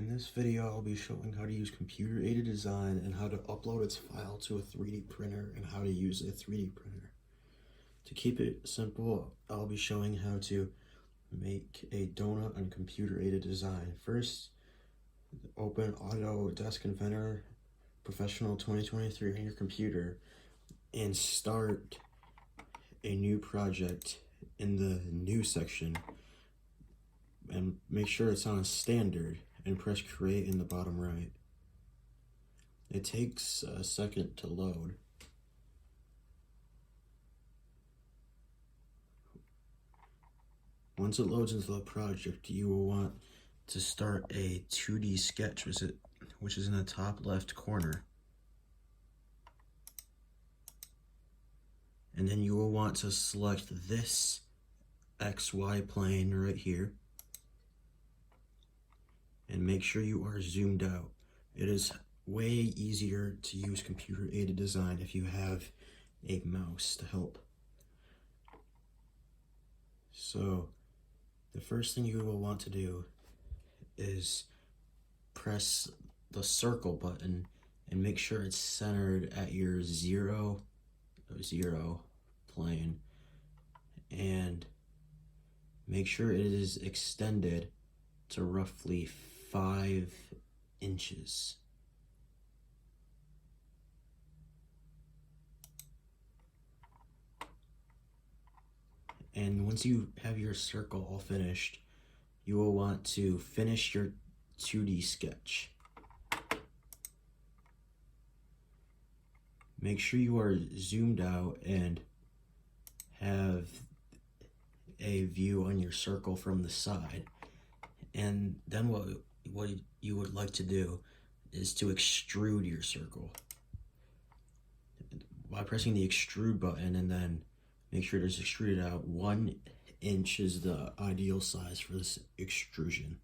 In this video, I'll be showing how to use computer-aided design and how to upload its file to a 3D printer and how to use a 3D printer. To keep it simple, I'll be showing how to make a donut on computer-aided design. First, open Autodesk Inventor Professional 2023 on your computer and start a new project in the New section, and make sure it's on a standard and press create in the bottom right. It takes a second to load. Once it loads into the project, you will want to start a 2D sketch, which is in the top left corner. And then you will want to select this XY plane right here. And make sure you are zoomed out. It is way easier to use computer-aided design if you have a mouse to help. So the first thing you will want to do is press the circle button and make sure it's centered at your 0, 0 plane, and make sure it is extended to roughly 5 inches. And once you have your circle all finished, you will want to finish your 2D sketch. Make sure you are zoomed out and have a view on your circle from the side. And then what you would like to do is to extrude your circle by pressing the extrude button, and then make sure it is extruded out. 1 inch is the ideal size for this extrusion.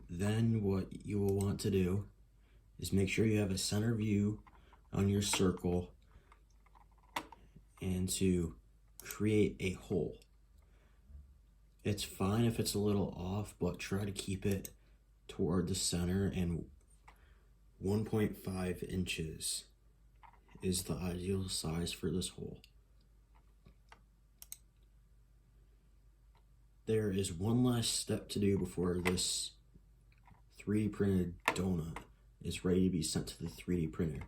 Then what you will want to do is make sure you have a center view on your circle and to create a hole. It's fine if it's a little off, but try to keep it toward the center, and 1.5 inches is the ideal size for this hole. There is one last step to do before this 3D printed donut is ready to be sent to the 3D printer.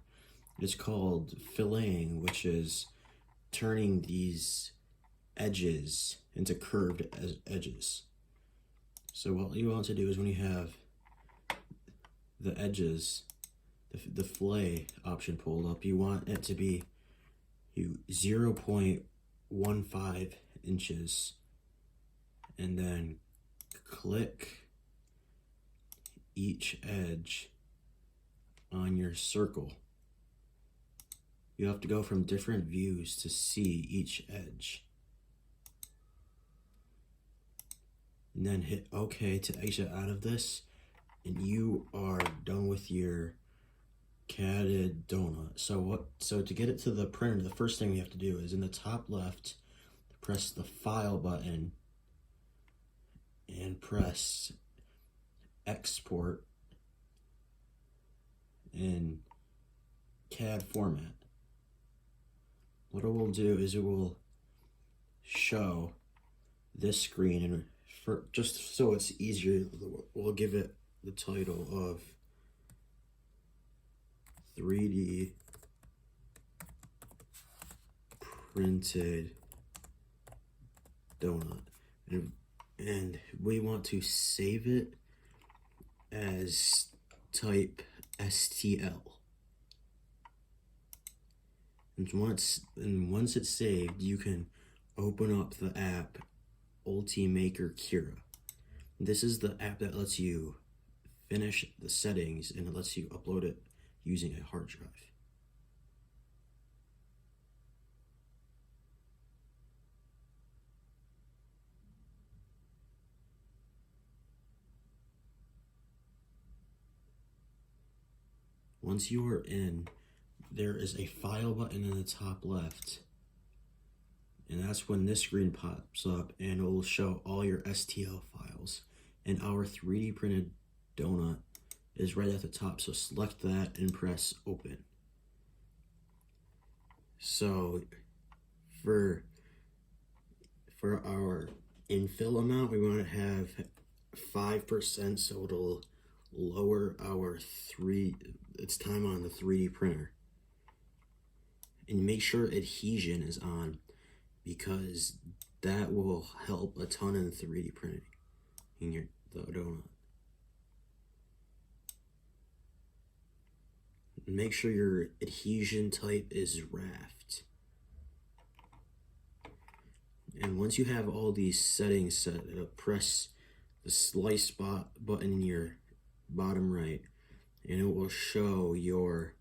It's called filleting, which is turning these edges into curved edges. So what you want to do is, when you have the edges, the fillet option pulled up, you want it to be 0.15 inches, and then click each edge on your circle. You have to go from different views to see each edge. And then hit OK to exit out of this, and you are done with your CADed donut. So to get it to the printer, the first thing we have to do is in the top left, press the File button and press Export in CAD format. What it will do is it will show this screen, and just so it's easier, we'll give it the title of 3D printed donut, and we want to save it as type STL. And once it's saved, you can open up the app Ultimaker Cura. This is the app that lets you finish the settings, and it lets you upload it using a hard drive. Once you are in, there is a file button in the top left, and that's when this screen pops up and it will show all your STL files. and our 3D printed donut is right at the top. So select that and press open. So for our infill amount, we want to have 5%, so it'll lower our its time on the 3D printer. And make sure adhesion is on, because that will help a ton in 3D printing in the donut. Make sure your adhesion type is raft. And once you have all these settings set, press the slice button in your bottom right, and it will show your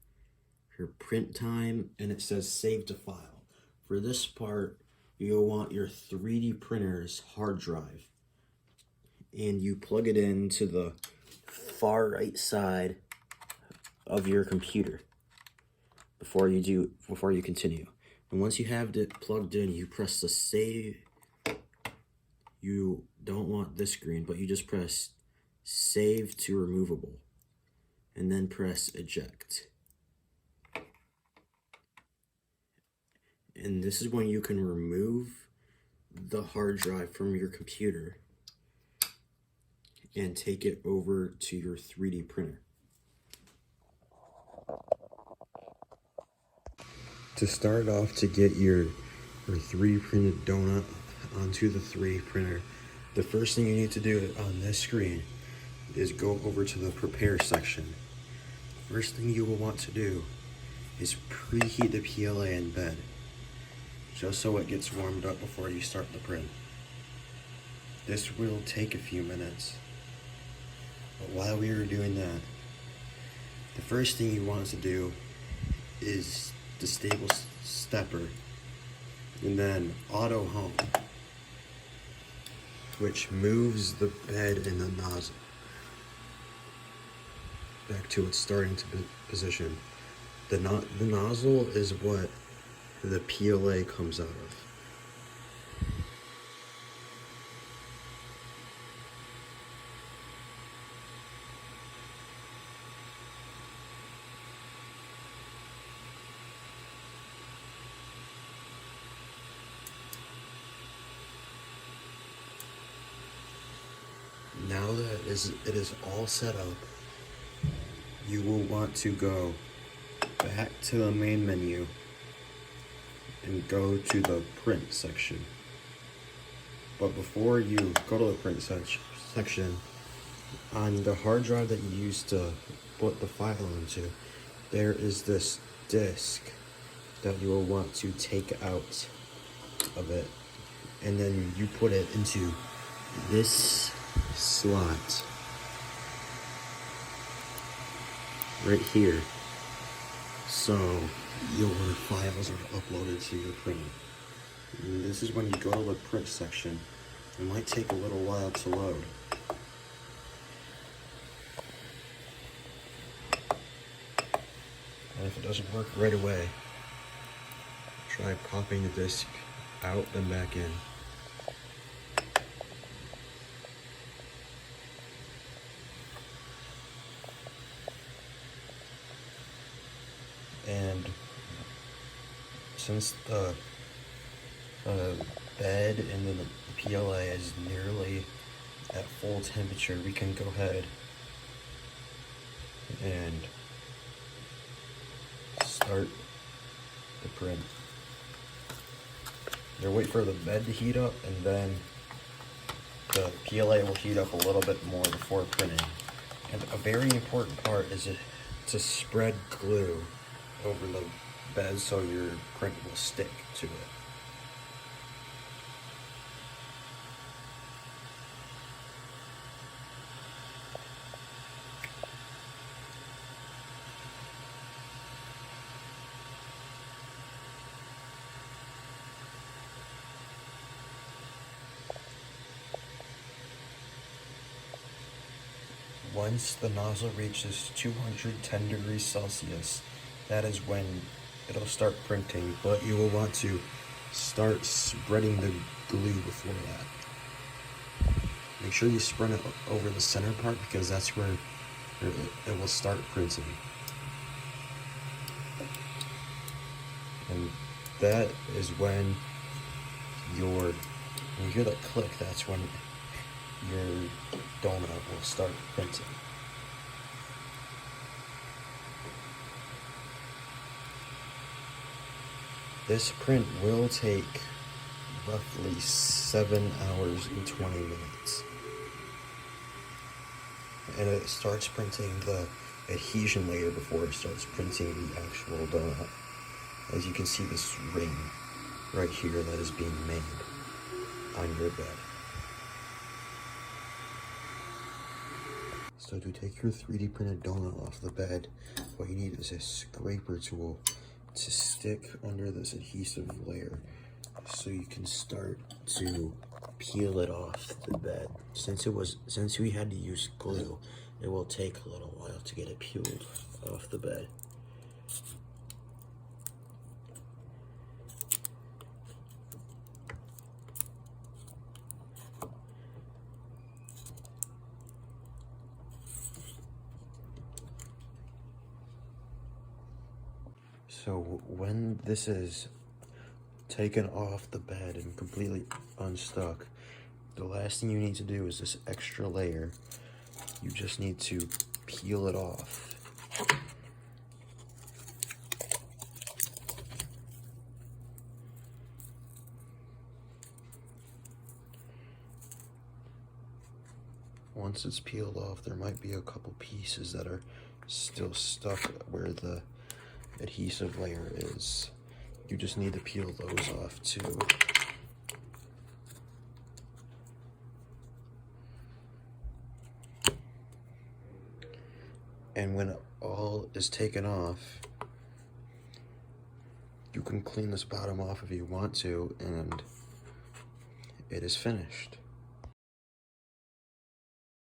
print time, and it says save to file. For this part, you'll want your 3D printer's hard drive, and you plug it into the far right side of your computer before you continue. And once you have it plugged in, you press the save. You don't want this screen, but you just press save to removable, and then press eject. And this is when you can remove the hard drive from your computer and take it over to your 3D printer. To start off, to get your 3D printed donut onto the 3D printer, the first thing you need to do on this screen is go over to the prepare section. First thing you will want to do is preheat the PLA in bed, just so it gets warmed up before you start the print. This will take a few minutes, but while we are doing that, the first thing you want to do is disable stepper, and then auto home, which moves the bed and the nozzle back to its starting position. The nozzle is what the PLA comes out of. Now that it is all set up, you will want to go back to the main menu and go to the print section. But before you go to the print section, on the hard drive that you used to put the file into, there is this disk that you will want to take out of it, and then you put it into this slot right here, so your files are uploaded to your printer. And this is when you go to the print section. It might take a little while to load. And if it doesn't work right away, try popping the disk out and back in. And since the bed and then the PLA is nearly at full temperature, we can go ahead and start the print. You'll wait for the bed to heat up, and then the PLA will heat up a little bit more before printing. And a very important part is to spread glue over the bed so your print will stick to it. Once the nozzle reaches 210 degrees Celsius, that is when it'll start printing, but you will want to start spreading the glue before that. Make sure you sprint it over the center part because that's where it will start printing. And that is when you hear that click, that's when your donut will start printing. This print will take roughly 7 hours and 20 minutes. And it starts printing the adhesion layer before it starts printing the actual donut. As you can see, this ring right here that is being made on your bed. So to take your 3D printed donut off the bed, what you need is a scraper tool to stick under this adhesive layer so you can start to peel it off the bed. Since we had to use glue, it will take a little while to get it peeled off the bed. So when this is taken off the bed and completely unstuck, the last thing you need to do is this extra layer. You just need to peel it off. Once it's peeled off, there might be a couple pieces that are still stuck where the adhesive layer is. You just need to peel those off too. And when all is taken off, you can clean this bottom off if you want to, and it is finished.